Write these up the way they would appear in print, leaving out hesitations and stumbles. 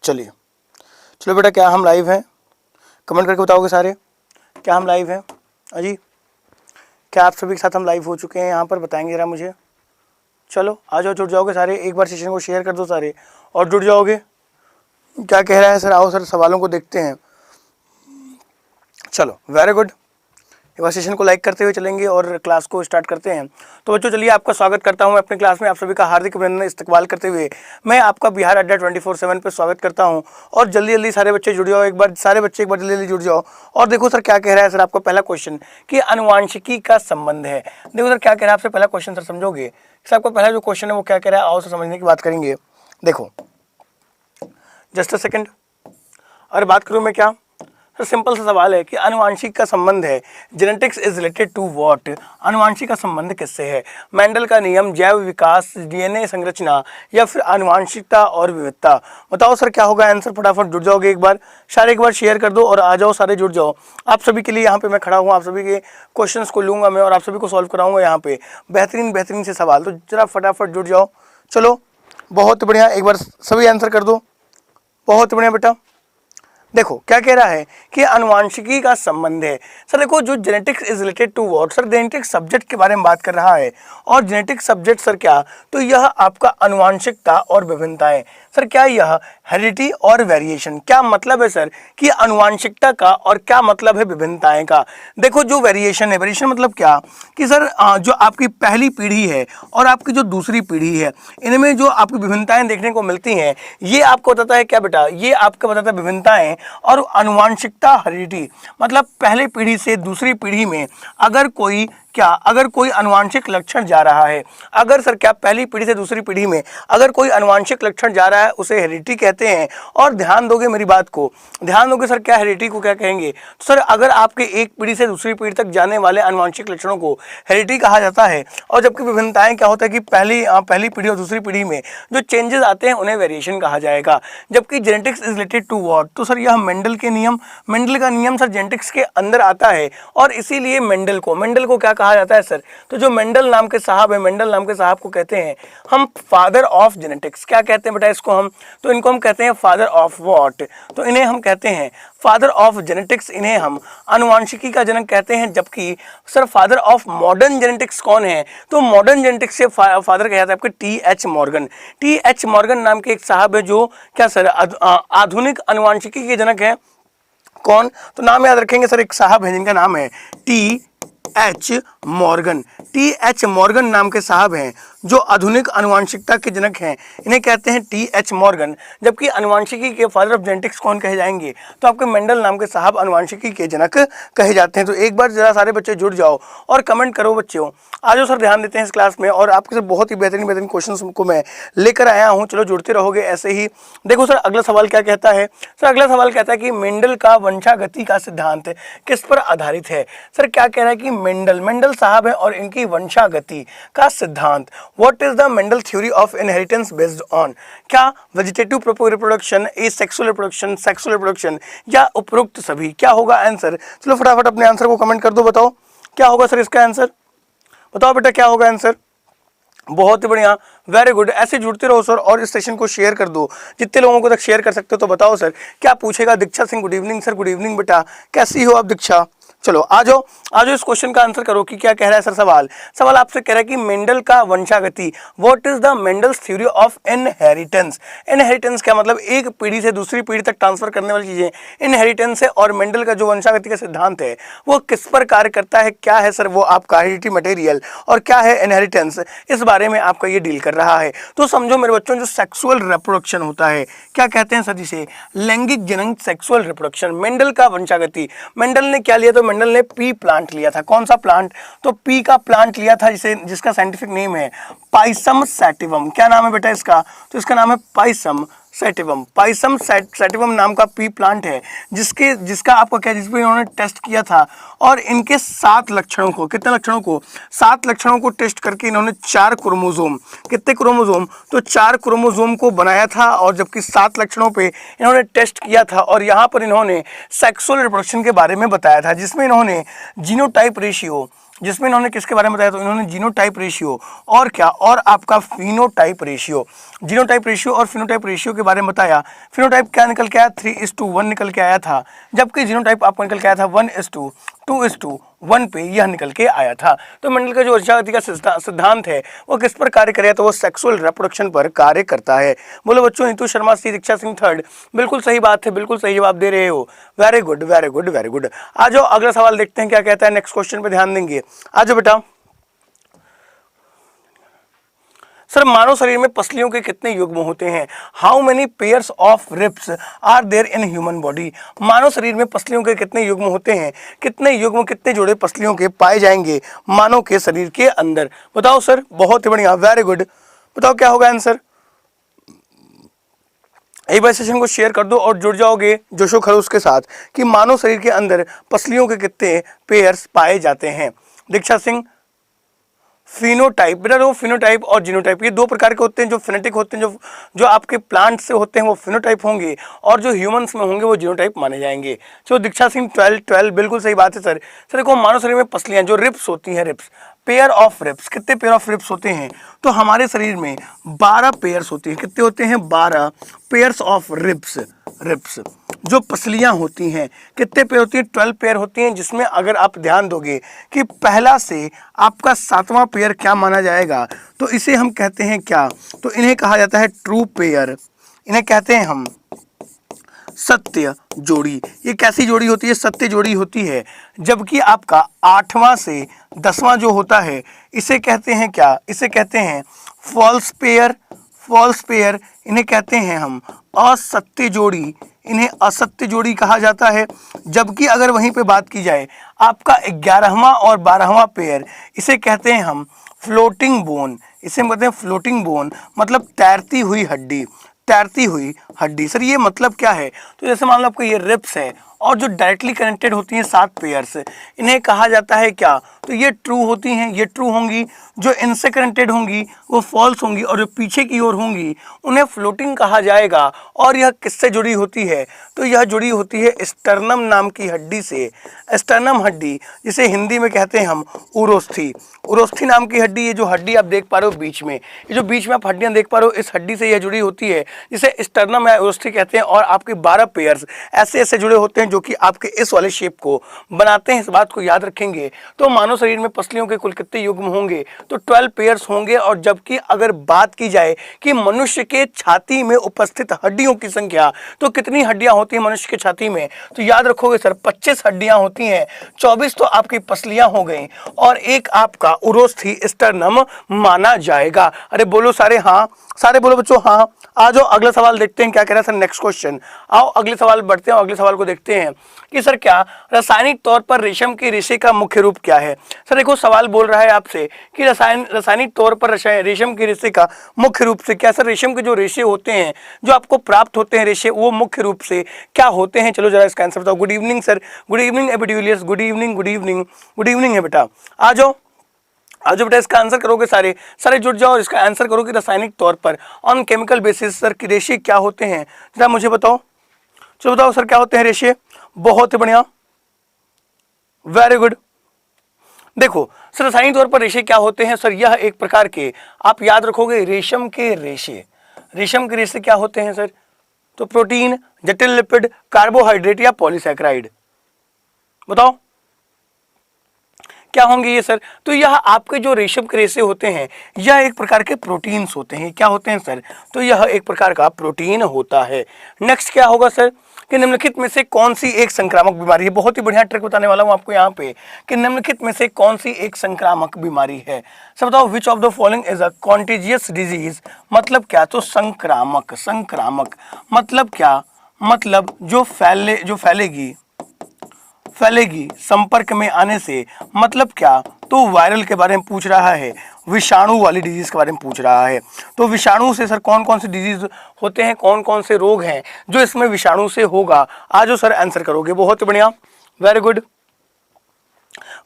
चलिए चलो बेटा, क्या हम लाइव हैं? कमेंट करके बताओगे सारे, क्या हम लाइव हैं? अजी क्या आप सभी के साथ हम लाइव हो चुके हैं यहाँ पर? बताएंगे ज़रा मुझे। चलो आ जाओ, जुड़ जाओगे सारे, एक बार सेशन को शेयर कर दो सारे और जुड़ जाओगे। क्या कह रहा है सर? आओ सर सवालों को देखते हैं। चलो वेरी गुड, एक बार सेशन को लाइक करते हुए चलेंगे और क्लास को स्टार्ट करते हैं। तो बच्चों चलिए, आपका स्वागत करता हूं मैं अपने क्लास में। आप सभी का हार्दिक अभिनंदन इस्तकबाल करते हुए मैं आपका बिहार अड्डा 24/7 पे स्वागत करता हूं। और जल्दी जल्दी सारे बच्चे जुड़ जाओ, एक बार सारे बच्चे एक बार जल्दी जल्दी जुड़ जाओ। और देखो सर क्या कह रहा है सर, आपका पहला क्वेश्चन कि अनुवांशिकी का संबंध है। देखो सर क्या कह रहा है आपसे, पहला क्वेश्चन सर समझोगे सर? आपका पहला जो क्वेश्चन है वो क्या कह रहा है, आओ सर समझने की बात करेंगे। देखो जस्ट अ सेकेंड, और बात करूँ मैं क्या सर, सिंपल सा सवाल है कि अनुवांशिक का संबंध है, genetics is related to what? अनुवांशिक का संबंध किससे है? मेंडल का नियम, जैव विकास, डीएनए संरचना, या फिर अनुवांशिकता और विविधता? बताओ सर क्या होगा आंसर? फटाफट जुड़ जाओगे एक बार, सारे एक बार शेयर कर दो और आ जाओ सारे, जुड़ जाओ। आप सभी के लिए यहाँ पे मैं खड़ा हूँ, आप सभी के क्वेश्चंस को लूँगा मैं और आप सभी को सॉल्व कराऊंगा यहाँ पे बेहतरीन बेहतरीन से सवाल। तो जरा फटाफट जुड़ जाओ। चलो बहुत बढ़िया, एक बार सभी आंसर कर दो। बहुत बढ़िया बेटा। देखो क्या कह रहा है कि अनुवांशिकी का संबंध है। सर देखो, जो genetics is related to what? Sir genetic subject के बारे में बात कर रहा है। और जेनेटिक सब्जेक्ट सर क्या? तो यह आपका अनुवांशिकता और विभिन्नताएं। सर क्या यह हेरिडिटी और वेरिएशन? क्या मतलब है सर कि अनुवांशिकता का, और क्या मतलब है विभिन्नताएं का? देखो जो वेरिएशन है, वेरिएशन मतलब क्या कि सर जो आपकी पहली पीढ़ी है और आपकी जो दूसरी पीढ़ी है, इनमें जो आपकी विभिन्नताएं देखने को मिलती हैं, ये आपको बताता है क्या बेटा? ये आपको बताता है विभिन्नताएं। और अनुवांशिकता हेरिडिटी मतलब पहले पीढ़ी से दूसरी पीढ़ी में अगर कोई क्या, अगर कोई अनुवांशिक लक्षण जा रहा है, अगर सर क्या पहली पीढ़ी से दूसरी पीढ़ी में अगर कोई अनुवांशिक लक्षण जा रहा है, उसे हेरिडिटी कहते हैं। और ध्यान दोगे मेरी बात को, ध्यान दोगे सर क्या हेरिडिटी को क्या कहेंगे? तो सर अगर आपके एक पीढ़ी से दूसरी पीढ़ी तक जाने वाले अनुवांशिक लक्षणों को हेरिडिटी कहा जाता है। और जबकि विभिन्नताएं क्या होता है कि पहली पीढ़ी और दूसरी पीढ़ी में जो चेंजेस आते हैं उन्हें वेरिएशन कहा जाएगा। जबकि genetics is related to what? तो सर यह मेंडल के नियम, मेंडल का नियम सर जेनेटिक्स के अंदर आता है। और इसीलिए मेंडल को क्या कहा जाता है सर? तो जो मेंडल नाम के साहब है, मेंडल नाम के साहब को कहते हैं हम फादर ऑफ जेनेटिक्स। क्या कहते हैं बेटा इसको हम? तो इनको हम कहते हैं फादर ऑफ व्हाट? तो इन्हें हम कहते हैं फादर ऑफ जेनेटिक्स, इन्हें हम अनुवांशिकी का जनक कहते हैं। जबकि sir father of modern genetics कौन है? तो मॉडर्न जेनेटिक्स से फादर कहा जाता है आपके टी.एच. मॉर्गन। टी.एच. मॉर्गन नाम के एक साहब है जो क्या सर आधुनिक अनुवांशिकी के जनक हैं। कौन? तो नाम याद रखेंगे सर, एक साहब है जिनका नाम है टी.एच. मॉर्गन। टी.एच. मॉर्गन नाम के साहब हैं जो आधुनिक अनुवांशिकता के जनक हैं, इन्हें कहते हैं टी.एच. मॉर्गन। जबकि अनुवांशिकी के फादर ऑफ जेनेटिक्स कौन कहे जाएंगे? तो आपके मेंडल नाम के साहब अनुवांशिकी के जनक कहे जाते हैं। तो एक बार जरा सारे बच्चे जुड़ जाओ और कमेंट करो बच्चों। आज सर ध्यान देते हैं इस क्लास में और आपके से बहुत ही बेहतरीन बेहतरीन क्वेश्चन को मैं लेकर आया हूँ। चलो जुड़ते रहोगे ऐसे ही। देखो सर अगला सवाल क्या कहता है? सर अगला सवाल कहता है कि मेंडल का वंशागति का सिद्धांत किस पर आधारित है? सर क्या कह रहा है कि मेंडल साहब है और इनकी वंशागति का सिद्धांत, what is the Mendel theory of inheritance based on? क्या vegetative reproduction, asexual reproduction, sexual reproduction, या उपरोक्त सभी? क्या होगा आंसर? चलो फटाफट अपने आंसर को कमेंट कर दो, बताओ क्या होगा सर इसका आंसर? बताओ बेटा क्या होगा आंसर? बहुत ही बढ़िया, वेरी गुड। ऐसे जुड़ते रहो सर और इस सेशन को शेयर कर दो, जितने लोगों को तक शेयर कर सकते हो। तो बताओ सर क्या पूछेगा? Diksha Singh, good evening sir. Good evening बेटा, कैसी हो आप दीक्षा? चलो आ जाओ इस क्वेश्चन का आंसर करो कि क्या कह रहा है सर सवाल आपसे कह रहा है कि मेंडल का वंशागति, what is the Mendel's theory of inheritance? Inheritance क्या मतलब? एक पीढ़ी से दूसरी पीढ़ी तक ट्रांसफर करने वाली चीजें इनहेरिटेंस है। और मेंडल का जो वंशागति का सिद्धांत है वो किस पर कार्य करता है? क्या है सर वो आपका हेरिडिटी मटेरियल और क्या है इनहेरिटेंस? इस बारे में आपका ये डील कर रहा है। तो समझो मेरे बच्चों, जो सेक्सुअल रिप्रोडक्शन होता है, क्या कहते हैं सर जिसे? लैंगिक जनन, सेक्सुअल रिप्रोडक्शन। मेंडल का वंशागति, मेंडल ने क्या लिया? तो मेंडल ने पी प्लांट लिया था। कौन सा प्लांट? तो पी का प्लांट लिया था, जिसका साइंटिफिक नेम है पाइसम सैटिवम। क्या नाम है बेटा इसका? तो इसका नाम है पाइसम सैटिवम। पाइसम सैटिवम नाम का पी प्लांट है जिसका आपको क्या, जिस पर इन्होंने टेस्ट किया था। और इनके 7 लक्षणों को, कितने लक्षणों को? 7 लक्षणों को टेस्ट करके इन्होंने 4 क्रोमोसोम, कितने क्रोमोसोम? तो 4 क्रोमोसोम को बनाया था। और जबकि 7 लक्षणों पे इन्होंने टेस्ट किया था और यहाँ पर इन्होंने सेक्सुअल रिप्रोडक्शन के बारे में बताया था, जिसमें इन्होंने जीनोटाइप रेशियो जिसमें इन्होंने किसके बारे में बताया, तो इन्होंने जीनोटाइप रेशियो और क्या, और आपका फिनोटाइप रेशियो, जीनोटाइप रेशियो और फिनोटाइप रेशियो के बारे में बताया। फिनोटाइप क्या निकल के आया, 3:1 निकल के आया था, जबकि जीनोटाइप आपको निकल के आया था 1:2:1 पे यह निकल के आया था। तो मेंडल का जो वंशावृद्धि का सिद्धांत है वो किस पर कार्य करेगा, तो वो सेक्सुअल रिप्रोडक्शन पर कार्य करता है। बोलो बच्चों, नीतू शर्मा सी, दीक्षा सिंह थर्ड, बिल्कुल सही बात है, बिल्कुल सही जवाब दे रहे हो, very good very good very good. आ जाओ अगला सवाल देखते हैं क्या कहता है, नेक्स्ट क्वेश्चन पे ध्यान देंगे। आ जाओ बेटा। सर मानव शरीर में पसलियों के कितने युग्म होते हैं, how many pairs of ribs are there in human body. मानव शरीर में पसलियों के कितने युग्म होते हैं, कितने युग्म, कितने जोड़े पसलियों के पाए जाएंगे मानव के शरीर के अंदर, बताओ सर। बहुत ही बढ़िया, वेरी गुड। बताओ क्या होगा आंसर। एक बार सेशन को शेयर कर दो और जुड़ जाओगे जोशो खरोश के साथ कि मानव शरीर के अंदर पसलियों के कितने पेयर्स पाए जाते हैं। दीक्षा सिंह, फिनोटाइप, बेटा वो फिनोटाइप और जीनोटाइप ये दो प्रकार के होते हैं। जो फिनेटिक होते हैं, जो आपके प्लांट से होते हैं वो फिनोटाइप होंगे, और जो ह्यूमंस में होंगे वो जीनोटाइप माने जाएंगे। तो दीक्षा सिंह 12 बिल्कुल सही बात है सर। सर देखो मानव शरीर में पसलियां जो रिब्स होती हैं, रिब्स, पेयर ऑफ रिब्स, कितने पेयर ऑफ रिब्स होते हैं, तो हमारे शरीर में 12 पेयर्स होती हैं। कितने होते हैं, 12 पेयर्स ऑफ रिब्स, रिब्स जो पसलियां होती हैं। कितने पेयर होती हैं, 12 पेयर होती हैं, जिसमें अगर आप ध्यान दोगे कि पहला से आपका 7वां पेयर क्या माना जाएगा, तो इसे हम कहते हैं क्या, तो इन्हें कहा जाता है ट्रू पेयर, इन्हें कहते हैं हम सत्य जोड़ी। ये कैसी जोड़ी होती है, सत्य जोड़ी होती है। जबकि आपका 8वां से 10वां जो होता है इसे कहते हैं क्या, इसे कहते हैं फॉल्स पेयर, फॉल्स पेयर इन्हें कहते हैं हम असत्य जोड़ी, इन्हें असत्य जोड़ी कहा जाता है। जबकि अगर वहीं पे बात की जाए आपका 11वां और 12वां पेयर, इसे कहते हैं हम फ्लोटिंग बोन, इसे कहते हैं फ्लोटिंग बोन, मतलब तैरती हुई हड्डी, तैरती हुई हड्डी। सर ये मतलब क्या है, तो जैसे मान लो आपको ये रिब्स है और जो डायरेक्टली कनेक्टेड होती हैं 7 पेयर्स, इन्हें कहा जाता है क्या, तो ये ट्रू होती हैं, ये ट्रू होंगी। जो इनसे कनेक्टेड होंगी वो फॉल्स होंगी, और जो पीछे की ओर होंगी उन्हें फ्लोटिंग कहा जाएगा। और यह किससे जुड़ी होती है, तो यह जुड़ी होती है स्टर्नम नाम की हड्डी से। स्टर्नम हड्डी जिसे हिंदी में कहते हैं हम उरोस्थी, उरोस्थी नाम की हड्डी, ये जो हड्डी आप देख पा रहे हो बीच में, ये जो बीच में आप हड्डियां देख पा रहे हो, इस हड्डी से यह जुड़ी होती है, जिसे स्टर्नम या उरोस्थी कहते हैं। और आपके 12 पेयर्स ऐसे ऐसे जुड़े होते हैं जो कि आपके इस वाले शेप को बनाते हैं। इस बात को याद रखेंगे। तो मानव शरीर में पसलियों के कुल कितने युग्म होंगे, तो 12 पेयर्स होंगे। और जबकि अगर बात की जाए कि मनुष्य के छाती में उपस्थित हड्डियों की संख्या, तो कितनी हड्डियां होती हैं मनुष्य के छाती में, तो याद रखोगे सर 25 हड्डियां होती हैं, 24 तो आपकी पसलियां हो गई और एक आपका उरोस्थी स्टर्नम माना जाएगा। अरे बोलो सारे हाँ, सारे बोलो बच्चों हाँ। आ जाओ अगला सवाल देखते हैं क्या कह रहा है सर, नेक्स्ट क्वेश्चन। आओ अगले सवाल बढ़ते हैं, अगले सवाल को देखते हैं कि सर क्या रासायनिक तौर पर रेशम के रेशे का मुख्य रूप क्या है। सर देखो सवाल बोल रहा है आपसे कि रासायनिक तौर पर रेशम के रेशे का मुख्य रूप से क्या। सर रेशम के जो रेशे होते हैं, जो आपको प्राप्त होते हैं रेशे, वो मुख्य रूप से क्या होते हैं, चलो जरा इसका आंसर बताओ। Good evening sir, good evening एबिड्यूलियस, good evening good evening good evening है बेटा। आ जाओ आज बेटा इसका आंसर करोगे, सारे सारे जुट जाओ, इसका आंसर करो कि रासायनिक तौर पर ऑन केमिकल बेसिस सर कि रेशे क्या होते हैं, जरा मुझे बताओ। चलो बताओ सर क्या होते हैं रेशे। बहुत ही बढ़िया, वेरी गुड। देखो सर रासायनिक तौर पर रेशे क्या होते हैं सर, यह एक प्रकार के, आप याद रखोगे रेशम के रेशे, रेशम के रेशे क्या होते हैं सर, तो प्रोटीन, जटिल लिपिड, कार्बोहाइड्रेट या पॉलीसैकेराइड, बताओ क्या होंगे ये सर। तो यह आपके जो रेशम के रेशे होते हैं यह एक प्रकार के प्रोटीन्स होते हैं। क्या होते हैं सर, तो यह एक प्रकार का प्रोटीन होता है। नेक्स्ट क्या होगा सर कि निम्नलिखित में से कौन सी एक संक्रामक बीमारी है। बहुत ही बढ़िया ट्रिक बताने वाला हूं आपको यहाँ पे कि निम्नलिखित में से कौन सी एक संक्रामक बीमारी है। सर बताओ which of the following is a contagious disease, मतलब क्या, तो संक्रामक, संक्रामक मतलब क्या, मतलब जो फैलेगी संपर्क में आने से, मतलब क्या, तो वायरल के बारे में पूछ रहा है, विषाणु वाली डिजीज के बारे में पूछ रहा है। तो विषाणु से सर कौन कौन से डिजीज होते हैं, कौन कौन से रोग हैं जो इसमें विषाणु से होगा, आज सर आंसर करोगे। बहुत बढ़िया, वेरी गुड।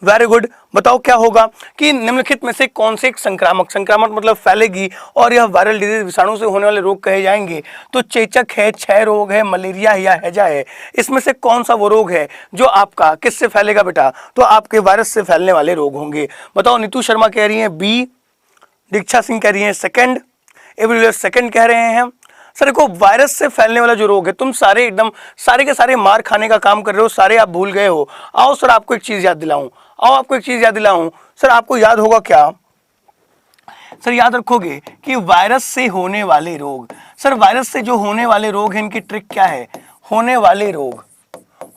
Very good. बताओ क्या होगा कि निम्नलिखित में से कौन से एक संक्रामक, संक्रामक मतलब फैलेगी और यह वायरल डिजीज विषाणु से होने वाले रोग कहे जाएंगे? तो चेचक है, क्षय रोग है, मलेरिया है या हैजा है? इसमें से कौन सा वो रोग है जो आपका किससे फैलेगा बेटा? तो आपके वायरस से फैलने वाले रोग होंगे। बताओ, नीतू शर्मा कह रही है बी, दीक्षा सिंह कह रही है सेकंड, एवरीवेयर सेकंड कह रहे हैं। सर देखो, वायरस से फैलने वाला जो रोग है, तुम सारे एकदम सारे के सारे मार खाने का काम कर रहे हो, सारे आप भूल गए हो। आओ सर आपको एक चीज याद दिलाऊं, आओ आपको एक चीज याद दिलाऊं। सर आपको याद होगा क्या? सर याद रखोगे कि वायरस से होने वाले रोग, सर वायरस से जो होने वाले रोग हैं इनकी ट्रिक क्या है? होने वाले रोग,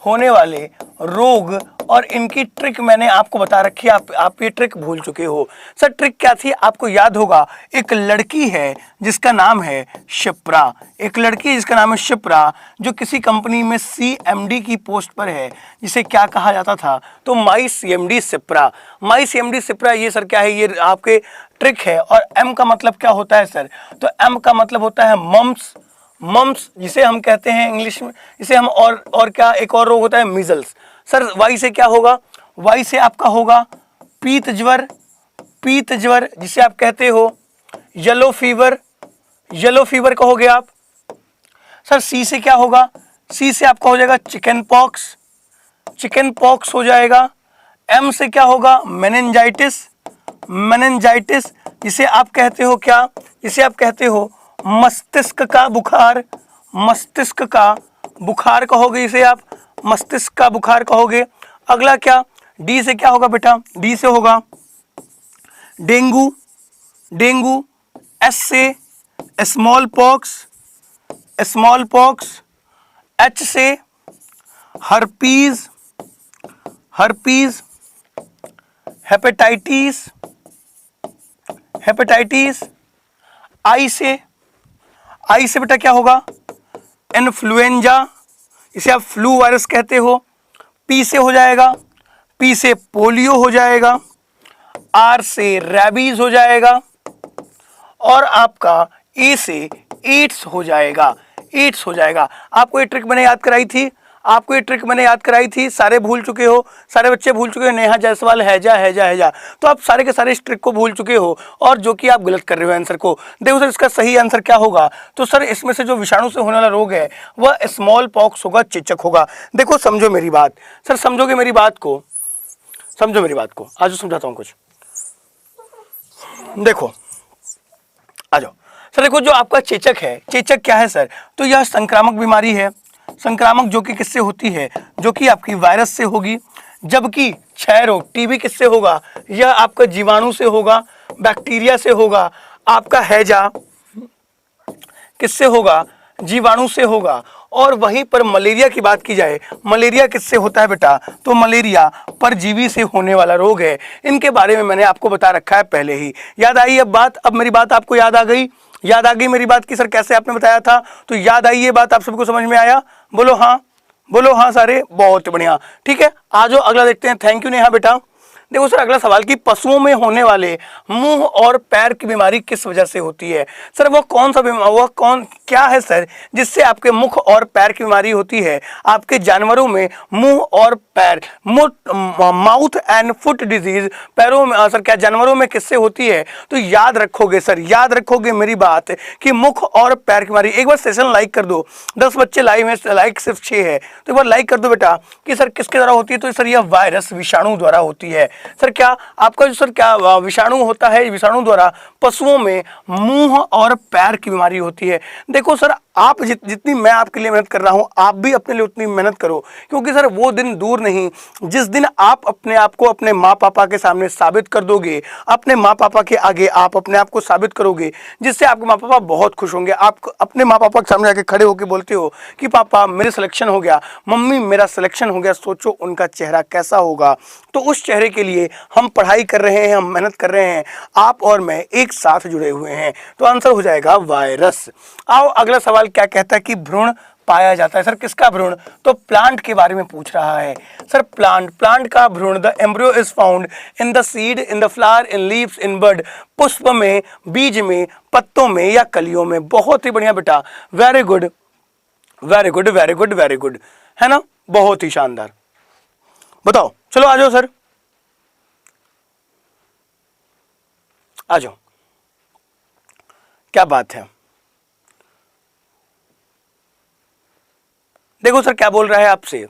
होने वाले रोग और इनकी ट्रिक मैंने आपको बता रखी है। आप ये ट्रिक भूल चुके हो। सर ट्रिक क्या थी? आपको याद होगा, एक लड़की है जिसका नाम है शिप्रा, एक लड़की है जिसका नाम है शिप्रा, जो किसी कंपनी में CMD की पोस्ट पर है, जिसे क्या कहा जाता था? तो माई CMD शिप्रा, माई CMD शिप्रा। ये सर क्या है? ये आपके ट्रिक है। और M का मतलब क्या होता है सर? तो M का मतलब होता है मम्स, मम्स जिसे हम कहते हैं इंग्लिश में, जिसे हम और क्या एक और रोग होता है मीजल्स। सर वाई से क्या होगा? वाई से आपका होगा पीत ज्वर, पीत ज्वर जिसे आप कहते हो येलो फीवर, येलो फीवर कहोगे आप। सर सी से क्या होगा? सी से आपका हो जाएगा चिकन पॉक्स, चिकन पॉक्स हो जाएगा। एम से क्या होगा? मेनिंजाइटिस, मेनिंजाइटिस जिसे आप कहते हो क्या? जिसे आप कहते हो मस्तिष्क का बुखार, मस्तिष्क का बुखार कहोगे इसे आप, मस्तिष्क का बुखार कहोगे। अगला क्या? डी से क्या होगा बेटा? डी से होगा डेंगू, डेंगू। एस से small pox, small pox. H से herpes, herpes. Hepatitis, hepatitis. I से, आई से बेटा क्या होगा? इन्फ्लुएंजा, इसे आप फ्लू वायरस कहते हो। पी से हो जाएगा, पी से पोलियो हो जाएगा। आर से रैबीज हो जाएगा। और आपका ए से एड्स हो जाएगा, एड्स हो जाएगा। आपको ये ट्रिक मैंने याद कराई थी, आपको ये ट्रिक मैंने याद कराई थी, सारे भूल चुके हो, सारे बच्चे भूल चुके हो। नेहा जायसवाल हैजा, हैजा, हैजा। तो आप सारे के सारे इस ट्रिक को भूल चुके हो और जो कि आप गलत कर रहे हो आंसर को। देखो सर इसका सही आंसर क्या होगा? तो सर इसमें से जो विषाणु से होने वाला रोग है वह स्मॉल पॉक्स होगा, चेचक होगा। देखो समझो मेरी बात, सर समझोगे मेरी बात को? समझो मेरी बात को, आज समझाता हूँ कुछ। देखो आ जाओ सर। देखो जो आपका चेचक है, चेचक क्या है सर? तो यह संक्रामक बीमारी है, संक्रामक जो कि किससे होती है? जो कि आपकी वायरस से होगी। जबकि क्षय रोग टीबी किससे होगा? यह आपका जीवाणु से होगा, बैक्टीरिया से होगा। आपका हैजा किससे होगा? जीवाणु से होगा। और वहीं पर मलेरिया की बात की जाए, मलेरिया किससे होता है बेटा? तो मलेरिया परजीवी से होने वाला रोग है। इनके बारे में मैंने आपको बता रखा है पहले ही। याद आई अब बात? अब मेरी बात आपको याद आ गई? याद आ गई मेरी बात की सर कैसे आपने बताया था? तो याद आई ये बात? आप सबको समझ में आया? बोलो हाँ, बोलो हाँ सारे। बहुत बढ़िया, ठीक है। आ जाओ अगला देखते हैं। थैंक यू नेहा बेटा। देखो सर अगला सवाल कि पशुओं में होने वाले मुंह और पैर की बीमारी किस वजह से होती है? सर वो कौन सा बीमारी, वह कौन क्या है सर जिससे आपके मुख और पैर की बीमारी होती है? आपके जानवरों में मुंह और पैर, माउथ एंड फुट डिजीज पैरों में सर क्या जानवरों में किससे होती है? तो याद रखोगे सर, याद रखोगे मेरी बात कि मुख और पैर की बीमारी। एक बार सेशन लाइक कर दो, 10 बच्चे लाइव में, लाइक सिर्फ 6 है, तो एक बार लाइक कर दो बेटा कि सर किसके द्वारा होती है? तो सर यह वायरस विषाणु द्वारा होती है। सर क्या आपका जो सर क्या विषाणु होता है, विषाणु द्वारा पशुओं में मुंह और पैर की बीमारी होती है। देखो सर आप जितनी मैं आपके लिए मेहनत कर रहा हूं, आप भी अपने लिए उतनी मेहनत करो, क्योंकि सर वो दिन दूर नहीं जिस दिन आप अपने आप को अपने माँ पापा के सामने साबित कर दोगे, अपने माँ पापा के आगे आप अपने आप को साबित करोगे, जिससे आपके माँ पापा बहुत खुश होंगे। आप अपने माँ पापा के सामने आके खड़े होकर बोलते हो कि पापा मेरे सिलेक्शन हो गया, मम्मी मेरा सिलेक्शन हो गया, सोचो उनका चेहरा कैसा होगा। तो उस चेहरे के लिए हम पढ़ाई कर रहे हैं, हम मेहनत कर रहे हैं, आप और मैं एक साथ जुड़े हुए हैं। तो आंसर हो जाएगा वायरस। आओ अगला सवाल क्या कहता है कि भ्रूण पाया जाता है। सर किसका भ्रूण? तो प्लांट के बारे में पूछ रहा है सर। प्लांट, प्लांट का भ्रूण, the embryo is found in the seed, in the flower, in leaves, in bud, पुष्प में, बीज में, पत्तों में या कलियों में। बहुत ही बढ़िया बेटा, very good, very good, very good, very good, है ना? बहुत ही शानदार। बताओ, चलो आ जाओ सर। आ जाओ, क्या बात है। देखो सर क्या बोल रहा है आपसे,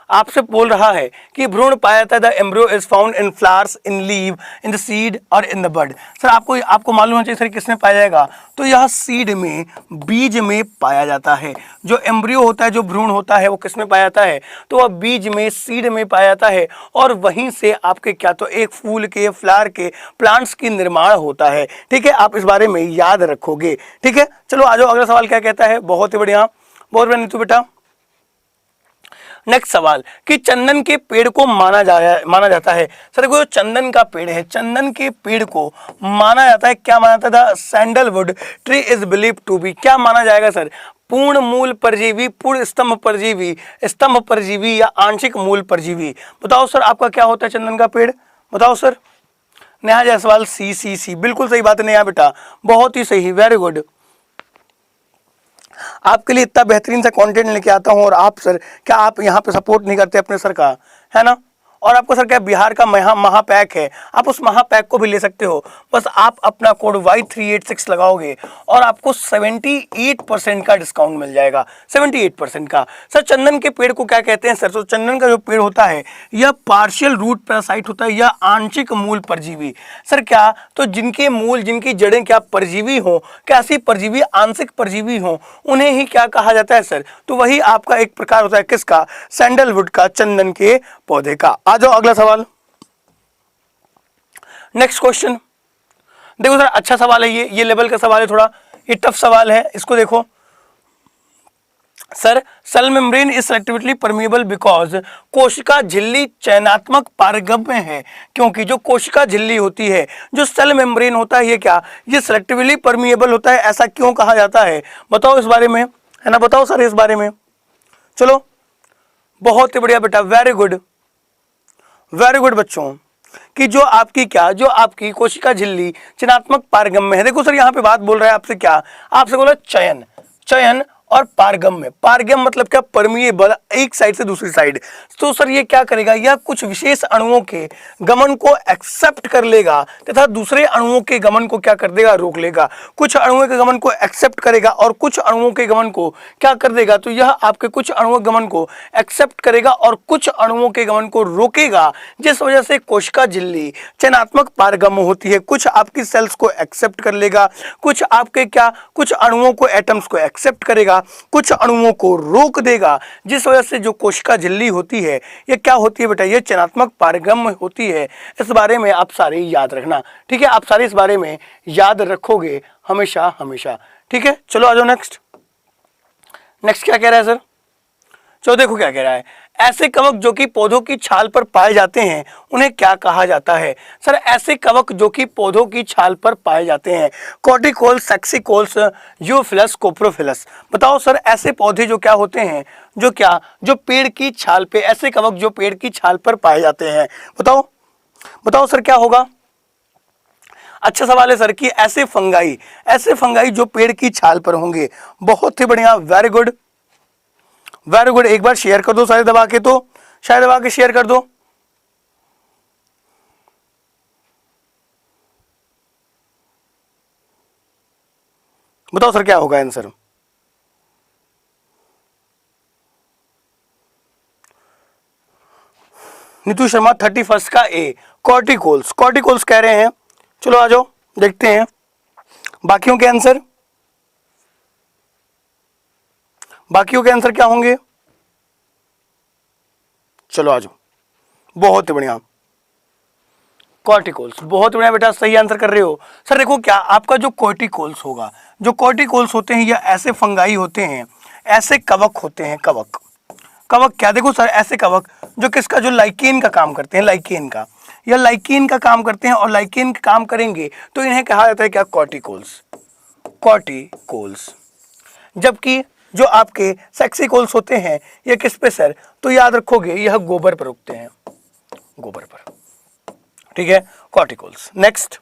आपसे बोल रहा है कि भ्रूण पाया जाता है, the embryo is found in flowers, in leave, in the seed और इन द बड। सर आपको मालूम होना चाहिए सर किसमें पाया जाएगा, तो यह सीड में, बीज में पाया जाता है। जो एम्ब्रियो होता है, जो भ्रूण होता है, वो किसमें पाया जाता है, तो वह बीज में, सीड में पाया जाता है, और वहीं से आपके क्या, तो एक फूल के, फ्लावर के, प्लांट्स की निर्माण होता है। ठीक है, आप इस बारे में याद रखोगे। ठीक है, चलो आ जाओ, अगला सवाल क्या कहता है। बहुत ही बढ़िया, बहुत बढ़िया नीतू बेटा। नेक्स्ट सवाल कि चंदन के पेड़ को माना जाता है। सर देखो, चंदन का पेड़ है, चंदन के पेड़ को माना जाता है, क्या माना जाता है, sandalwood tree is believe to be, क्या माना जाएगा सर, पूर्ण मूल परजीवी, पूर्ण स्तंभ परजीवी, स्तंभ परजीवी या आंशिक मूल परजीवी। बताओ सर आपका क्या होता है चंदन का पेड़, बताओ सर। नेहा जायसवाल सी, बिल्कुल सही बात है नेहा बेटा, बहुत ही सही, वेरी गुड। आपके लिए इतना बेहतरीन सा कंटेंट लेके आता हूं और आप सर क्या आप यहाँ पे सपोर्ट नहीं करते अपने सर का, है ना। और आपको सर क्या बिहार का महापैक है, आप उस महापैक को भी ले सकते हो। बस आप अपना कोड Y386 लगाओगे और आपको 78% का डिस्काउंट मिल जाएगा, 78% का। सर चंदन के पेड़ को क्या कहते हैं सर, तो चंदन का जो पेड़ होता है यह पार्शियल रूट पैरासाइट होता है या आंशिक मूल परजीवी। सर क्या, तो जिनके मूल, जिनकी जड़ें क्या परजीवी हो, क्या ऐसी परजीवी आंशिक परजीवी हो, उन्हें ही क्या कहा जाता है सर, तो वही आपका एक प्रकार होता है किसका, सैंडलवुड का, चंदन के पौधे का। आ जाओ अगला सवाल, नेक्स्ट क्वेश्चन। देखो सर अच्छा सवाल है ये लेवल का सवाल है, थोड़ा ये टफ सवाल है, इसको देखो। Sir cell membrane is selectively permeable because, कोशिका झिल्ली चयनात्मक पारगम्य है, क्योंकि जो कोशिका झिल्ली होती है, जो सेल मेम्ब्रेन होता है, ये क्या, ये सेलेक्टिवली परमिएबल होता है, ऐसा क्यों कहा जाता है, बताओ इस बारे में, है ना, बताओ सर इस बारे में। चलो बहुत ही बढ़िया बेटा, वेरी गुड, वेरी गुड बच्चों, कि जो आपकी क्या, जो आपकी कोशिका झिल्ली चयनात्मक पारगम्य है। देखो सर यहाँ पे बात बोल रहा है आपसे क्या, आपसे बोला चयन, चयन और पारगम्य, पारगम्य मतलब क्या, परमिएबल, एक साइड से दूसरी साइड। तो सर ये क्या करेगा, यह कुछ विशेष अणुओं के गमन को एक्सेप्ट कर लेगा तथा दूसरे अणुओं के गमन को क्या कर देगा, रोक लेगा। कुछ अणुओं के गमन को एक्सेप्ट करेगा और कुछ अणुओं के गमन को क्या कर देगा, तो यह आपके कुछ अणुओं के गमन को एक्सेप्ट करेगा और कुछ अणुओं के गमन को रोकेगा, जिस वजह से कोशिका झिल्ली चयनात्मक पारगम्य होती है। कुछ आपकी सेल्स को एक्सेप्ट कर लेगा, कुछ आपके क्या, कुछ अणुओं को, एटम्स को एक्सेप्ट करेगा, कुछ अणुओं को रोक देगा, जिस वजह से जो कोशिका झिल्ली होती है ये क्या होती है बेटा, ये चयनात्मक पारगम्य होती है। इस बारे में आप सारे याद रखना, ठीक है, आप सारे इस बारे में याद रखोगे हमेशा हमेशा। ठीक है, चलो आ जाओ नेक्स्ट। नेक्स्ट क्या कह रहा है सर, चलो देखो क्या कह रहा है, ऐसे कवक जो कि पौधों की छाल पर पाए जाते हैं उन्हें क्या कहा जाता है। सर ऐसे कवक जो कि पौधों की छाल पर पाए जाते हैं, कॉर्टिकोल्स, सेक्सिकोल्स, यूफिलस, कोप्रोफिलस। बताओ सर ऐसे पौधे जो क्या होते हैं, जो क्या, जो पेड़ की छाल पे, ऐसे कवक जो पेड़ की छाल पर पाए जाते हैं, बताओ, बताओ सर क्या होगा। अच्छा सवाल है सर कि ऐसे फंगाई, ऐसे फंगाई जो पेड़ की छाल पर होंगे। बहुत ही बढ़िया, वेरी गुड, वेरी गुड। एक बार शेयर कर दो सारे दबा के, तो शायद दबा के शेयर कर दो। बताओ सर क्या होगा आंसर। नीतू शर्मा 31 का ए, कॉर्टिकोल्स, कॉर्टिकोल्स कह रहे हैं। चलो आ जाओ देखते हैं बाकियों के आंसर, बाकियों के आंसर क्या होंगे। चलो आ जाओ, बहुत ही बढ़िया, कॉर्टिकोल्स, बहुत बढ़िया बेटा, सही आंसर कर रहे हो। सर देखो क्या, आपका जो कॉर्टिकोल्स होगा, जो कॉर्टिकोल्स होते हैं या ऐसे फंगाई होते हैं, ऐसे कवक होते हैं, कवक, कवक क्या, देखो सर ऐसे कवक जो किसका, जो लाइकेन का काम करते हैं, लाइकेन का, या लाइकेन का काम करते हैं और लाइकेन का काम करेंगे तो इन्हें कहा जाता है क्या, कॉर्टिकोल्स, कॉर्टिकोल्स। जबकि जो आपके सेक्सिकोल्स होते हैं ये किस पे सर, तो याद रखोगे यह गोबर पर उगते हैं, गोबर पर, ठीक है, कॉर्टिकोल्स। नेक्स्ट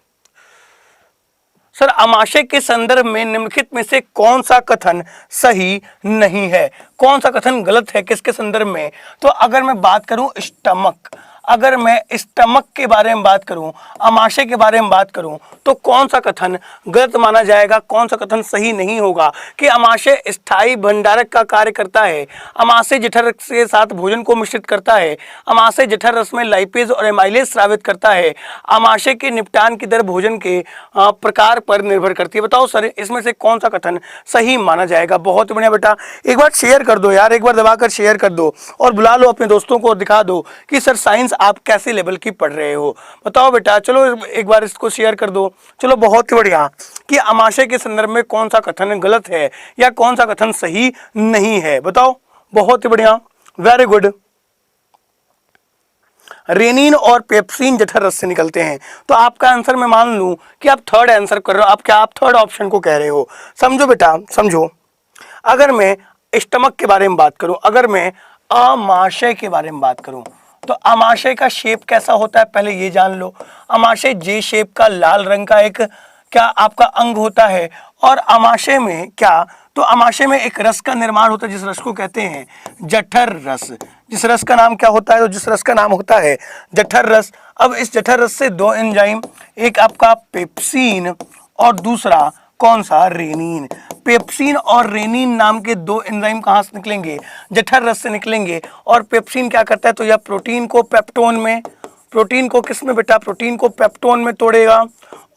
सर अमाशय के संदर्भ में निम्नलिखित में से कौन सा कथन सही नहीं है, कौन सा कथन गलत है, किसके संदर्भ में, तो अगर मैं बात करूं स्टमक, अगर मैं स्टमक के बारे में बात करूं, अमाशय के बारे में बात करूं, तो कौन सा कथन गलत माना जाएगा, कौन सा कथन सही नहीं होगा कि अमाशय स्थायी भंडारक का कार्य करता है, अमाशय जठर रस के साथ भोजन को मिश्रित करता है, अमाशय जठर रस में लाइपेज और एमाइलेज स्रावित करता है, अमाशय के निपटान की दर भोजन के प्रकार पर निर्भर करती है। बताओ सर इसमें से कौन सा कथन सही माना जाएगा। बहुत बढ़िया बेटा, एक बार शेयर कर दो यार, एक बार दबाकर शेयर कर दो और बुला लो अपने दोस्तों को और दिखा दो कि सर साइंस आप कैसे लेवल की पढ़ रहे हो। बताओ बेटा, चलो एक बार इसको शेयर कर दो। चलो बहुत ही बढ़िया कि अमाशय के संदर्भ में कौन सा कथन गलत है या कौन सा कथन सही नहीं है। बताओ, बहुत ही बढ़िया, वेरी गुड। रेनिन और पेप्सिन जठर रस से निकलते हैं। तो आपका आंसर मैं मान लूं कि आप थर्ड आंसर कर रहे हो। आप थर्ड ऑप्शन को कह रहे हो। समझो बेटा, समझो, अगर मैं स्टमक के बारे में बात करूं, अगर मैं अमाशय के बारे में बात करूं, तो अमाशय का शेप कैसा होता है पहले ये जान लो। अमाशय जे शेप का लाल रंग का एक क्या आपका अंग होता है। और अमाशय में क्या, तो अमाशय में एक रस का निर्माण होता है जिस रस को कहते हैं जठर रस। जिस रस का नाम क्या होता है, तो जिस रस का नाम होता है जठर रस। अब इस जठर रस से दो एंजाइम, एक आपका पेप्सिन और दूसरा कौन सा, रेनिन। पेप्सिन और रेनिन नाम के दो एंजाइम कहाँ से निकलेंगे, जठर रस से निकलेंगे। और पेप्सिन क्या करता है, तो यह प्रोटीन को पेप्टोन में, प्रोटीन को किस में बेटा, प्रोटीन को पेप्टोन में तोड़ेगा।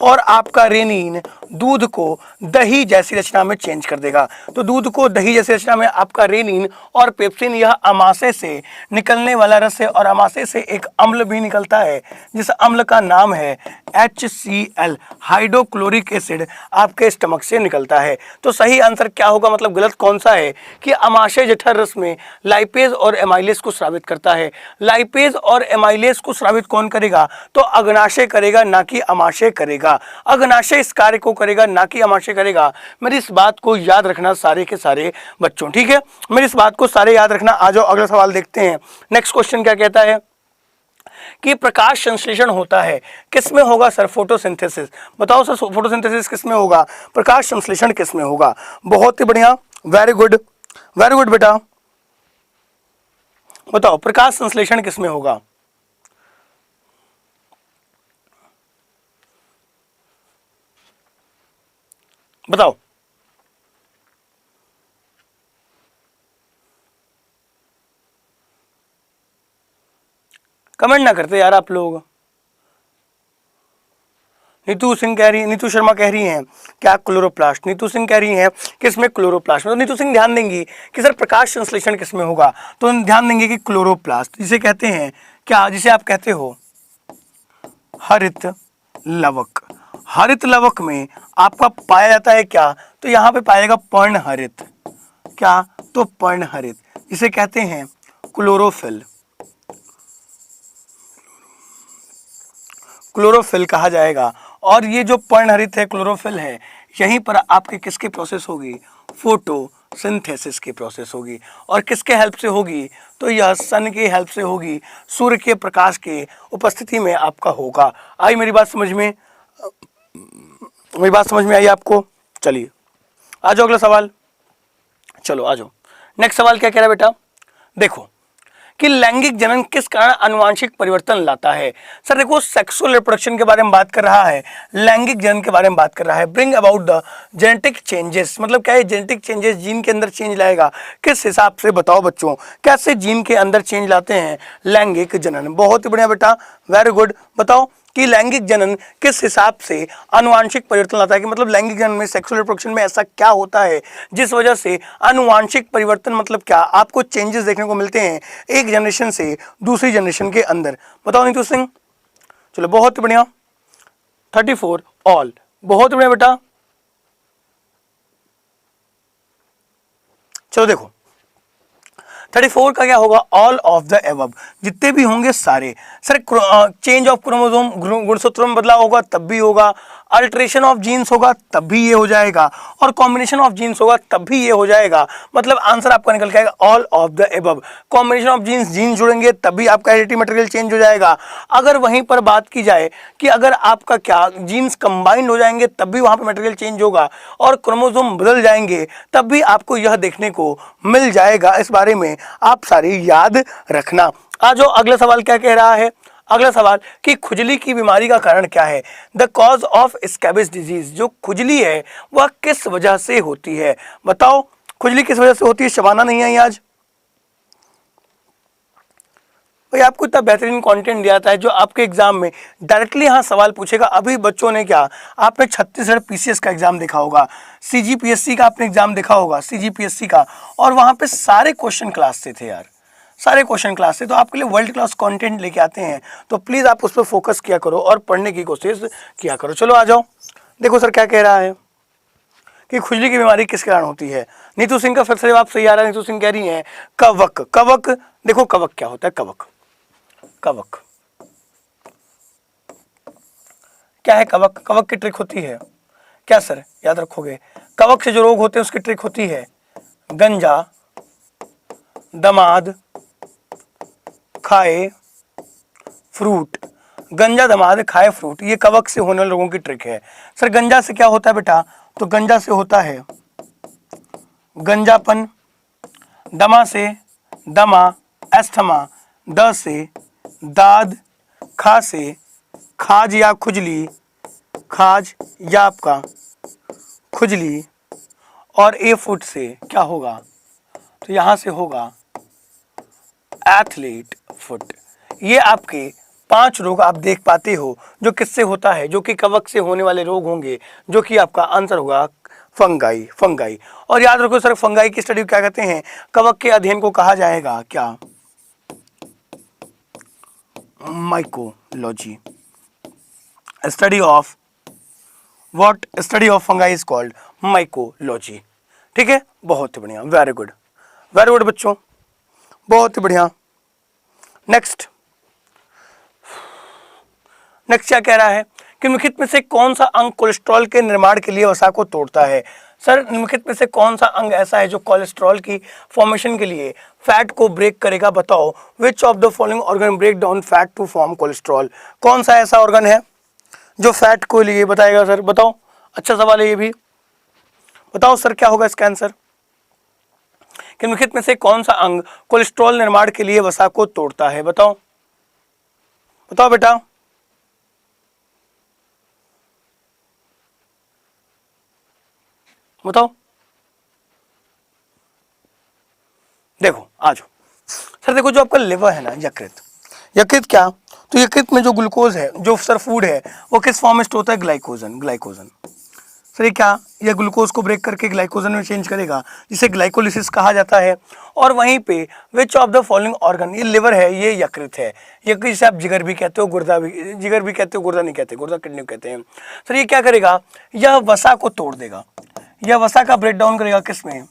और आपका रेनिन दूध को दही जैसी रचना में चेंज कर देगा। तो दूध को दही जैसी रचना में आपका रेनिन और पेप्सिन, यह अमाशय से निकलने वाला रस है। और अमाशय से एक अम्ल भी निकलता है जिस अम्ल का नाम है HCl, हाइड्रोक्लोरिक एसिड, आपके स्टमक से निकलता है। तो सही आंसर क्या होगा, मतलब गलत कौन सा है कि अमाशय जठर रस में लाइपेज और एमाइलेज को स्रावित करता है। लाइपेज और एमाइलेज को स्रावित कौन करेगा, तो अग्नाशय करेगा, ना कि अमाशय करेगा। अग्नाशय इस कार्य को करेगा, ना कि अमाशय करेगा। मेरी इस बात को याद रखना सारे के सारे बच्चों, ठीक है, मेरी इस बात को सारे याद रखना। आ जाओ अगला सवाल देखते हैं। नेक्स्ट क्वेश्चन क्या कहता है कि प्रकाश संश्लेषण होता है किस में होगा सर, फोटोसिंथेसिस। बताओ सर फोटोसिंथेसिस किस में होगा, प्रकाश संश्लेषण किस में होगा। बहुत ही बढ़िया, वेरी गुड, वेरी गुड बेटा। बताओ प्रकाश संश्लेषण किस में होगा। बताओ, कमेंट ना करते यार आप लोग। नीतू सिंह कह रही, नीतू शर्मा कह रही हैं क्या क्लोरोप्लास्ट। नीतू सिंह कह रही हैं किसमें, क्लोरोप्लास्ट में। तो नीतू सिंह ध्यान देंगी कि सर प्रकाश संश्लेषण किसमें होगा, तो ध्यान देंगे कि क्लोरोप्लास्ट, जिसे कहते हैं क्या, जिसे आप कहते हो हरित लवक। हरित लवक में आपका पाया जाता है क्या, तो यहाँ पे पाएगा पर्णहरित। क्या, तो पर्णहरित, जिसे कहते हैं क्लोरोफिल। क्लोरोफिल कहा जाएगा। और ये जो पर्णहरित है, क्लोरोफिल है, यहीं पर आपके किसकी प्रोसेस होगी, फोटोसिंथेसिस की प्रोसेस होगी। और किसके हेल्प से होगी, तो यह सन के हेल्प से होगी, सूर्य के प्रकाश के उपस्थिति में आपका होगा। आई मेरी बात समझ में, मेरी बात समझ में आई आपको। चलिए आ जाओ अगला सवाल, चलो आ जाओ। नेक्स्ट सवाल क्या कह रहा है बेटा, देखो कि लैंगिक जनन किस कारण आनुवांशिक परिवर्तन लाता है। सर देखो, सेक्सुअल रिप्रोडक्शन के बारे में बात कर रहा है, लैंगिक जनन के बारे में बात कर रहा है। Bring about the genetic changes, मतलब क्या है, जेनेटिक चेंजेस, जीन के अंदर चेंज लाएगा। किस हिसाब से, बताओ बच्चों, कैसे जीन के अंदर चेंज लाते हैं लैंगिक जनन। बहुत ही बढ़िया बेटा, वेरी गुड। बताओ कि लैंगिक जनन किस हिसाब से आनुवांशिक परिवर्तन लाता है, कि मतलब लैंगिक जनन में, सेक्सुअल रिप्रोडक्शन में ऐसा क्या होता है जिस वजह से आनुवांशिक परिवर्तन, मतलब क्या आपको चेंजेस देखने को मिलते हैं एक जनरेशन से दूसरी जनरेशन के अंदर। बताओ नीतू सिंह। चलो बहुत बढ़िया, 34 ऑल, बहुत बढ़िया बेटा। चलो देखो 34 का क्या होगा, ऑल ऑफ द एबव, जितने भी होंगे सारे। सर चेंज ऑफ क्रोमोसोम, गुणसूत्रों में बदलाव होगा तब भी होगा, अल्ट्रेशन ऑफ जीन्स होगा तब भी ये हो जाएगा, और कॉम्बिनेशन ऑफ जीन्स होगा तब भी ये हो जाएगा। मतलब आंसर आपका निकल के आएगा all of the above. Combination of genes, genes जुड़ेंगे तब भी आपका हेरिडिटी मटेरियल चेंज हो जाएगा। अगर वहीं पर बात की जाए कि अगर आपका क्या जीन्स कंबाइंड हो जाएंगे तब भी वहां पर मटेरियल चेंज होगा, और क्रोमोसोम बदल जाएंगे तब भी आपको यह देखने को मिल जाएगा। इस बारे में आप सारे याद रखना। आज जो अगला सवाल क्या कह रहा है, अगला सवाल कि खुजली की बीमारी का कारण क्या है। द कॉज ऑफ स्कैबिस डिजीज, जो खुजली है वह किस वजह से होती है, बताओ खुजली किस वजह से होती है। शबाना नहीं आई आज भाई, आपको इतना बेहतरीन कंटेंट दिया था है जो आपके एग्जाम में डायरेक्टली यहाँ सवाल पूछेगा। अभी बच्चों ने क्या, आपने छत्तीसगढ़ पीसीएस का एग्जाम देखा होगा, सीजीपीएससी का आपने एग्जाम देखा होगा, सीजीपीएससी का, और वहाँ पे सारे क्वेश्चन क्लास से थे यार, सारे क्वेश्चन क्लास से। तो आपके लिए वर्ल्ड क्लास कंटेंट लेके आते हैं, तो प्लीज़ आप उस पर फोकस किया करो और पढ़ने की कोशिश किया करो। चलो आ जाओ, देखो सर क्या कह रहा है कि खुजली की बीमारी किस कारण होती है। नीतू सिंह का फिर से जवाब सही आ रहा है। नीतू सिंह कह रही है कवक। कवक, देखो कवक क्या होता है, कवक, कवक क्या है, कवक, कवक की ट्रिक होती है क्या सर, याद रखोगे, कवक से जो रोग होते हैं उसकी ट्रिक होती है गंजा, दमाद, खाए फ्रूट। गंजा, दमाद, खाए फ्रूट, ये कवक से होने वाले रोगों की ट्रिक है। सर गंजा से क्या होता है बेटा, तो गंजा से होता है गंजापन, दमा से दमा, एस्थमा, द से दाद, खा से खाज या खुजली, खाज या आपका खुजली, और ए फुट से क्या होगा, तो यहां से होगा एथलीट फुट। ये आपके 5 रोग आप देख पाते हो जो किससे होता है, जो कि कवक से होने वाले रोग होंगे, जो कि आपका आंसर होगा फंगाई, फंगाई। और याद रखो सर फंगाई की स्टडी क्या कहते हैं, कवक के अध्ययन को कहा जाएगा क्या, mycology. Study of what, study of fungi is called mycology. ठीक है, बहुत ही बढ़िया, वेरी गुड, वेरी गुड बच्चों, बहुत ही बढ़िया। नेक्स्ट, नेक्स्ट क्या कह रहा है कि निम्नलिखित में से कौन सा अंग कोलेस्ट्रॉल के निर्माण के लिए वसा को तोड़ता है। सर निम्नलिखित में से कौन सा अंग ऐसा है जो कोलेस्ट्रॉल की फॉर्मेशन के लिए फैट को ब्रेक करेगा, बताओ। Which of the following organ break down fat to form cholesterol, कौन सा ऐसा ऑर्गन है जो फैट को लिए बताएगा, सर बताओ। अच्छा सवाल है ये भी, बताओ सर क्या होगा इसका आंसर, कि निम्नलिखित में से कौन सा अंग कोलेस्ट्रॉल निर्माण के लिए वसा को तोड़ता है, बताओ, बताओ बेटा। बताओ, देखो आ जाओ सर, देखो जो आपका लिवर है ना, यकृत, यकृत क्या, तो यकृत में जो ग्लूकोज है, जो सर फूड है, वो किस फॉर्म में स्टोर होता है, ग्लाइकोजन, ग्लाइकोजन। सर ये क्या, ये ग्लूकोज को ब्रेक करके ग्लाइकोजन में चेंज करेगा, जिसे ग्लाइकोलिसिस कहा जाता है। और वहीं पे विच ऑफ द फॉलोइंग ऑर्गन, ये लिवर है, ये यकृत है, यकृत जिसे आप जिगर भी कहते हो, गुर्दा भी, जिगर भी कहते हो, गुर्दा नहीं कहते, गुर्दा किडनी कहते हैं। सर ये क्या करेगा, यह वसा को तोड़ देगा, यह वसा का ब्रेक डाउन करेगा किसमें,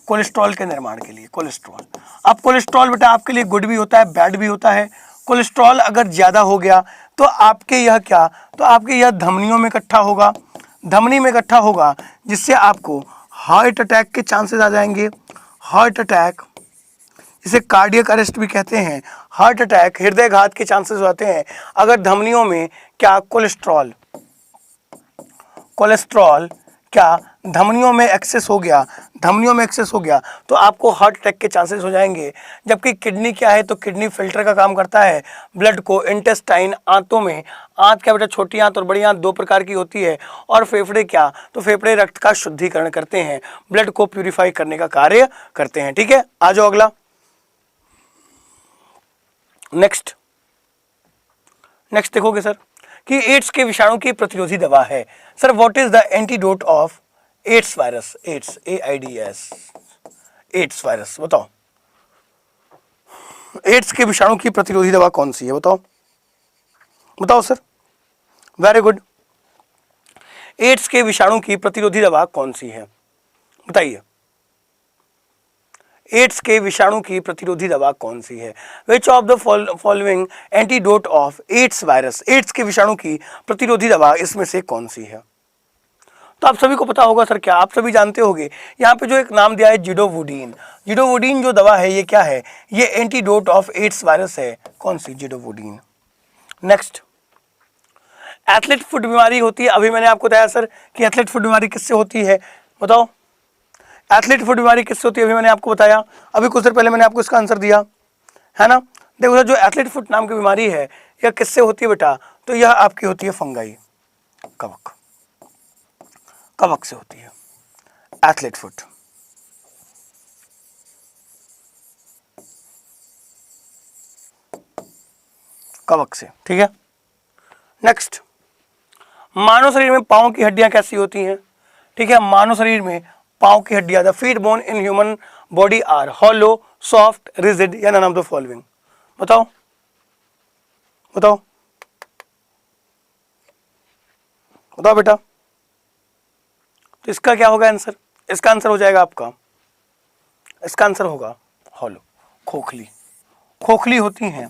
कोलेस्ट्रॉल के निर्माण के लिए। कोलेस्ट्रॉल, अब कोलेस्ट्रॉल बेटा आपके लिए गुड भी होता है, बैड भी होता है। कोलेस्ट्रॉल अगर ज़्यादा हो गया तो आपके यह क्या, तो आपके यह धमनियों में इकट्ठा होगा, धमनी में इकट्ठा होगा, जिससे आपको हार्ट अटैक के चांसेस आ जाएंगे। हार्ट अटैक, इसे कार्डियक अरेस्ट भी कहते हैं। हार्ट अटैक, हृदय घात के चांसेस होते हैं अगर धमनियों में क्या, कोलेस्ट्रॉल, कोलेस्ट्रॉल क्या धमनियों में एक्सेस हो गया, धमनियों में एक्सेस हो गया तो आपको हार्ट अटैक के चांसेस हो जाएंगे। जबकि किडनी क्या है, तो किडनी फिल्टर का काम करता है, ब्लड को इंटेस्टाइन, आंतों में, आंत क्या बेटा, छोटी आंत और बड़ी आंत 2 प्रकार की होती है। और फेफड़े क्या, तो फेफड़े रक्त का शुद्धिकरण करते हैं, ब्लड को प्यूरिफाई करने का कार्य करते हैं। ठीक है, आ जाओ अगला, नेक्स्ट, नेक्स्ट देखोगे सर कि एड्स के विषाणु की प्रतिरोधी दवा है। Sir what is the antidote of AIDS virus, AIDS, AIDS, AIDS virus, बताओ। एड्स के विषाणु की प्रतिरोधी दवा कौन सी है, बताओ, बताओ सर, वेरी गुड। एड्स के विषाणु की प्रतिरोधी दवा कौन सी है, बताइए। एड्स के विषाणु की प्रतिरोधी दवा कौन सी है, which of the following antidote of AIDS virus, AIDS के विषाणु की प्रतिरोधी दवा इसमें से कौन सी है। तो आप सभी को पता होगा सर, क्या आप सभी जानते होंगे, यहाँ पे जो एक नाम दिया है जिडोवुडीन, जिडोवुडीन जो दवा है ये क्या है, ये एंटीडोट ऑफ एड्स वायरस है, कौन सी, जिडोवुडीन। नेक्स्ट, एथलीट फुट बीमारी होती है, अभी मैंने आपको बताया सर कि एथलीट फुट बीमारी किससे होती है, बताओ। एथलीट फुट बीमारी किससे होती है, अभी मैंने आपको बताया, अभी कुछ देर पहले मैंने आपको इसका आंसर दिया। है ना। देखो जो एथलीट फुट नाम की बीमारी है यह किससे होती है बेटा, तो यह आपकी होती है फंगाई, कवक, कवक से होती है एथलीट फुट। कवक से, ठीक है। नेक्स्ट, मानव शरीर में पांव की हड्डियां कैसी होती हैं, ठीक है। मानव शरीर में पांव की हड्डियां, the feet bone in human body are hollow, soft, rigid या नन ऑफ द फॉलोइंग। बताओ बताओ बताओ बेटा। तो इसका क्या होगा आंसर, इसका आंसर हो जाएगा आपका, इसका आंसर होगा हॉलो, खोखली, खोखली होती हैं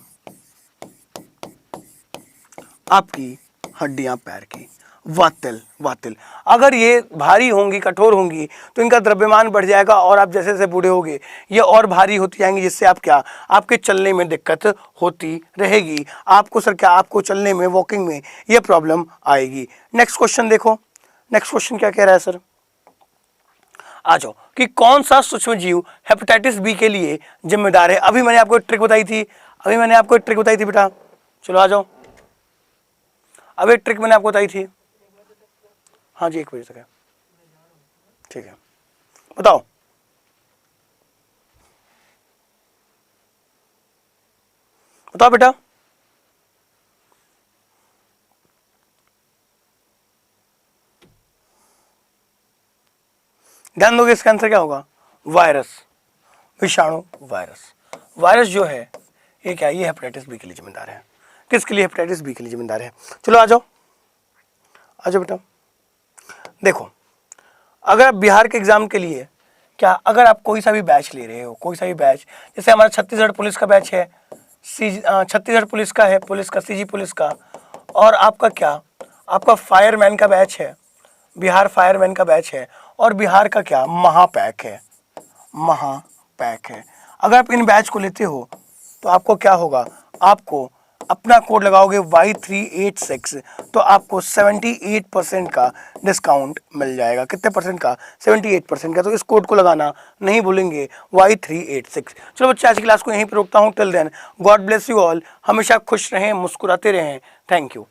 आपकी हड्डियां पैर की। वातिल, वातिल, अगर ये भारी होंगी, कठोर होंगी तो इनका द्रव्यमान बढ़ जाएगा और आप जैसे जैसे बूढ़े होगे ये और भारी होती जाएंगी, जिससे आप क्या, आपके चलने में दिक्कत होती रहेगी, आपको सर क्या, आपको चलने में, वॉकिंग में ये प्रॉब्लम आएगी। नेक्स्ट क्वेश्चन देखो, नेक्स्ट क्वेश्चन क्या कह रहा है सर, आ जाओ, कि कौन सा सूक्ष्म जीव हेपेटाइटिस बी के लिए जिम्मेदार है। अभी मैंने आपको एक ट्रिक बताई थी, अभी मैंने आपको एक ट्रिक बताई थी बेटा, चलो आ जाओ, अब एक ट्रिक मैंने आपको बताई थी। हाँ जी, 1 बजे तक है, ठीक है, बताओ। बताओ बेटा, ध्यान दोगे, इसका आंसर क्या होगा, वायरस, विषाणु वायरस। वायरस जो है ये क्या, ये हेपेटाइटिस बी के लिए जिम्मेदार है। किसके लिए, हेपेटाइटिस बी के लिए जिम्मेदार है। चलो आ जाओ, आ जाओ बेटा। देखो, अगर आप बिहार के एग्जाम के लिए क्या, अगर आप कोई सा भी बैच ले रहे हो, कोई सा भी बैच, जैसे हमारा छत्तीसगढ़ पुलिस का बैच है, छत्तीसगढ़ पुलिस का है, पुलिस का, सीजी पुलिस का, और आपका क्या, आपका फायरमैन का बैच है, बिहार फायरमैन का बैच है, और बिहार का क्या, महापैक है, महापैक है। अगर आप इन बैच को लेते हो तो आपको क्या होगा, आपको अपना कोड लगाओगे Y386 तो आपको 78% का डिस्काउंट मिल जाएगा। कितने परसेंट का, 78% का। तो इस कोड को लगाना नहीं भूलेंगे, Y386। चलो बच्चे, आज की क्लास को यहीं पर रोकता हूँ। Till then, God bless you all. हमेशा खुश रहें, मुस्कुराते रहें। Thank you.